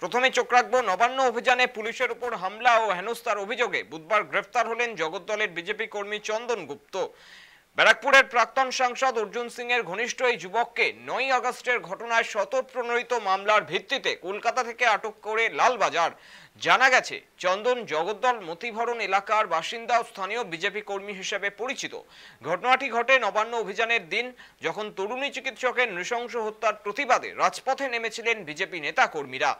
প্রথমে চোখ রাখবো নবান্ন অভিযানে পুলিশের উপর হামলা ও হেনস্থার অভিযোগে বুধবার গ্রেফতার হলেন জগদ্দলের বিজেপি কর্মী চন্দন গুপ্ত। ব্যারাকপুরের প্রাক্তন সাংসদ অর্জুন সিং এর ঘনিষ্ঠ এই যুবককে 9 আগস্টের ঘটনায় স্বতঃপ্রণোদিত মামলার ভিত্তিতে কলকাতা থেকে আটক করে লালবাজার। জানা গেছে চন্দন জগদ্দল মতিভরণ এলাকার বাসিন্দা ও স্থানীয় বিজেপি কর্মী হিসেবে পরিচিত। ঘটনাটি ঘটে নবান্ন অভিযানের দিন, যখন তরুণী চিকিৎসকের নৃশংস হত্যার প্রতিবাদে রাজপথে নেমেছিলেন বিজেপি নেতা কর্মীরা।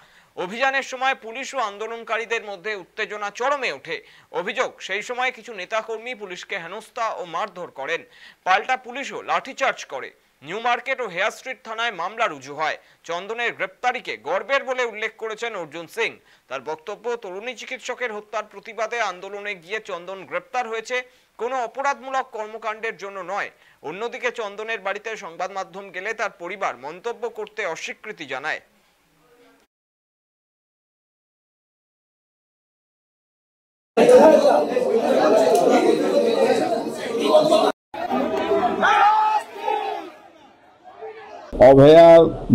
অভিযানের সময় পুলিশ ও আন্দোলনকারীদের মধ্যে উত্তেজনা চরমে ওঠে। অভিযোগ, সেই সময় কিছু নেতাকর্মী পুলিশকে হেনস্থা ও মারধর করেন। পাল্টা পুলিশও লাঠিচার্জ করে। নিউ মার্কেট ও হেয়ার স্ট্রিট থানায় মামলা রুজু হয়। চন্দনের গ্রেপ্তারিকে গর্বের বলে উল্লেখ করেছেন অর্জুন সিং। তার বক্তব্য, তরুণী চিকিৎসকের হত্যার প্রতিবাদে আন্দোলনে গিয়ে চন্দন গ্রেপ্তার হয়েছে, কোনো অপরাধমূলক কর্মকাণ্ডের জন্য নয়। অন্যদিকে চন্দনের বাড়িতে সংবাদ মাধ্যম গেলে তার পরিবার মন্তব্য করতে অস্বীকৃতি জানায়। অভয়া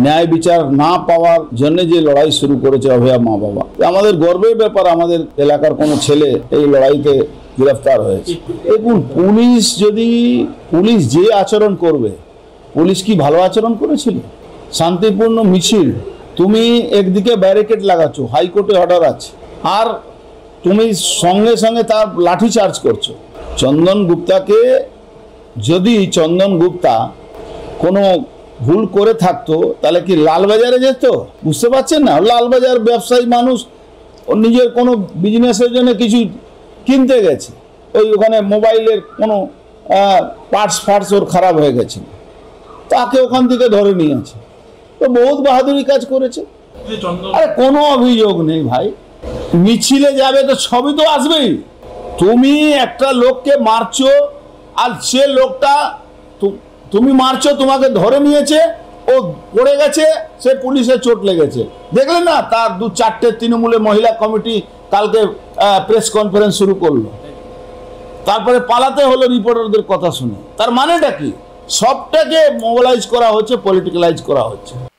ন্যায় বিচার না পাওয়ার জন্য যে লড়াই শুরু করেছে অভয়া মা বাবা, আমাদের গর্বের ব্যাপার। আমাদের এলাকার কোনো ছেলে এই লড়াইতে গ্রেফতার হয়েছে। দেখুন, পুলিশ যে আচরণ করবে, পুলিশ কি ভালো আচরণ করেছিল? শান্তিপূর্ণ মিছিল, তুমি একদিকে ব্যারিকেড লাগাচ্ছ, হাইকোর্টে অর্ডার আছে, আর তুমি সঙ্গে সঙ্গে তার লাঠি চার্জ করছো। চন্দন গুপ্তা কোনো ভুল করে থাকতো তাহলে কি লালবাজারে যেত? বুঝতে পারছেন না? লালবাজার ব্যবসায়ী মানুষ, নিজের কোনো বিজনেসের জন্য কিছু কিনতে গেছে, ওখানে মোবাইলের কোনো পার্টস ওর খারাপ হয়ে গেছে, তাকে ওখান থেকে ধরে নিয়েছে। তো বহুত বাহাদুরি কাজ করেছে। আরে কোনো অভিযোগ নেই ভাই, মিছিলে যাবে তো সবই তো আসবেই। তুমি একটা লোককে মারছো, আর সে লোকটা তুমি মারছো, তোমাকে ধরে নিয়েছে, ও পড়ে গেছে, সে পুলিশে চোট লেগেছে। দেখলেন না, তার 2-4টে তৃণমূলের মহিলা কমিটি কালকে প্রেস কনফারেন্স শুরু করলো, তারপরে পালাতে হলো রিপোর্টারদের কথা শুনে। তার মানেটা কি? সবটাকে মোবিলাইজ করা হচ্ছে, পলিটিক্যালাইজ করা হচ্ছে।